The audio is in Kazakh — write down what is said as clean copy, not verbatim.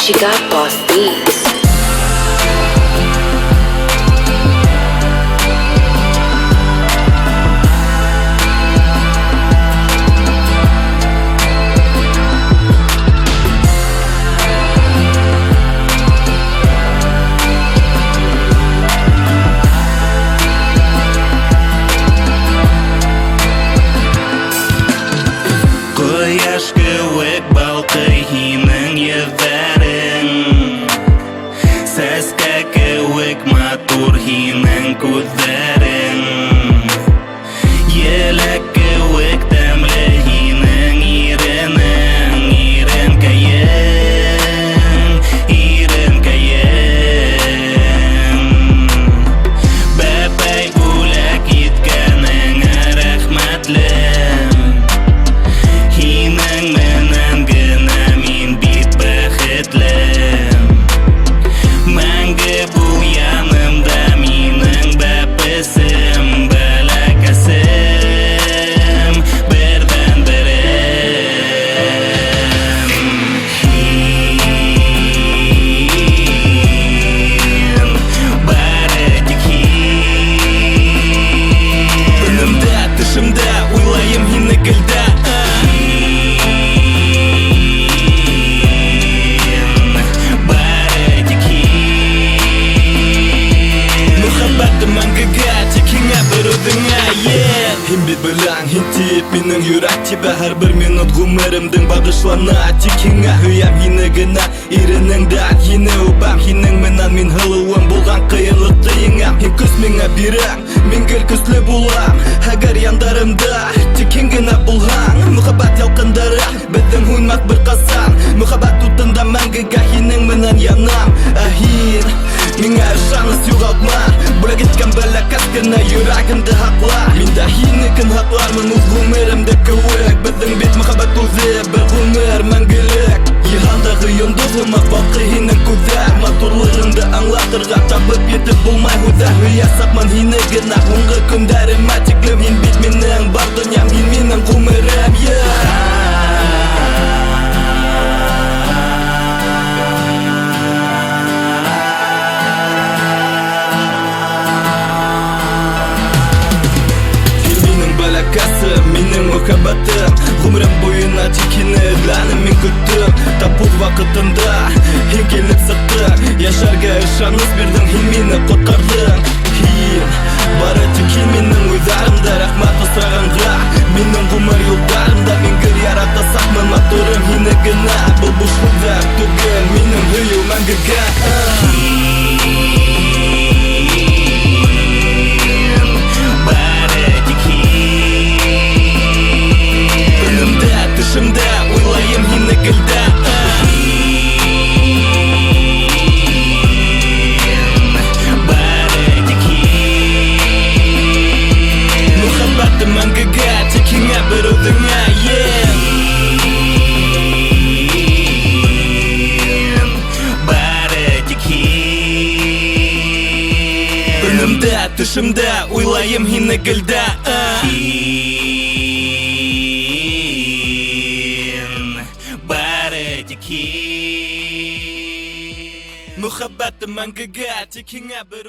She got boss beats. Кояш кеуек балкый һинең йөзләрең, сәскә кеуек матур һинең күзләрең, еләк кеуек тәмле һинең иренең, иренкәең. Бәпәй бүләк иткәнеңә рәхмәтлем, һинең менән генә мин бит бәхетлем. Мәңге бул янымда минең бәпесем, бәләкәсем, бердән-берем. Һин, бары тик һин. Өнемдә, тышымда, уйлайым һине гөлдә. Һин бит беләң, һин тип минең йөрәк тибә, һәрбер минут гомеремдең багышлана тик һиңа. Һөям һине генә иренеңдән, һине үпәм, һинең менән мин һылыуым булган кыенлыкты еңәм. Һин көс миңа бирәң, мин гел көсле булам, әгәр яндарымда тик һин генә булһаң. Мөхәббәт ялкындыра безнең уйнак бер касан, мөхәббәт утында мәңгегә һинең менән янам. Ә һин миңа ышаныс югалтма, бүләк иткән бәләкәс кенә йөрәгемде һакла. Мин дә һинекен һаклармын үз гомеремдә кеүек, безнең бит мөхәббәт үзе бер гомер мәңгелек. Йыһандагы йондозыма балкый һинең күзләр, матурлыгыңды аңлатырга табып етеп булмай һүзләр. Һөясакмын һине генә һуңгы көндәремә тиклем, һин бит минең бар дөньям, һин минең гомерем. Минең мөхәббәтем, гомерем буена тик һине эзләнем мин көттем. Тапу вакытында һин килеп сыктың, яшәргә ышаныс бирдең, һин мине коткардың. Һин, бары тик һин минең уйларымда, рәхмәт осраганга. Минең гомер юлдарымда мин гел яратасакмын матурым һине генә. Бу буш һүзләр түгел, минең һөю мәңгегә. Тышымда, уйлайым һине гөлдә. Һин, бары тик һин. Мөхәббәтем мәңгегә, тик һиңа бер үҙеңә. Һин, бары тик һин. Өнемдә, тышымда, уйлайым һине гөлдә. Мөхәббәтем мәңгегә, тик һиңа бер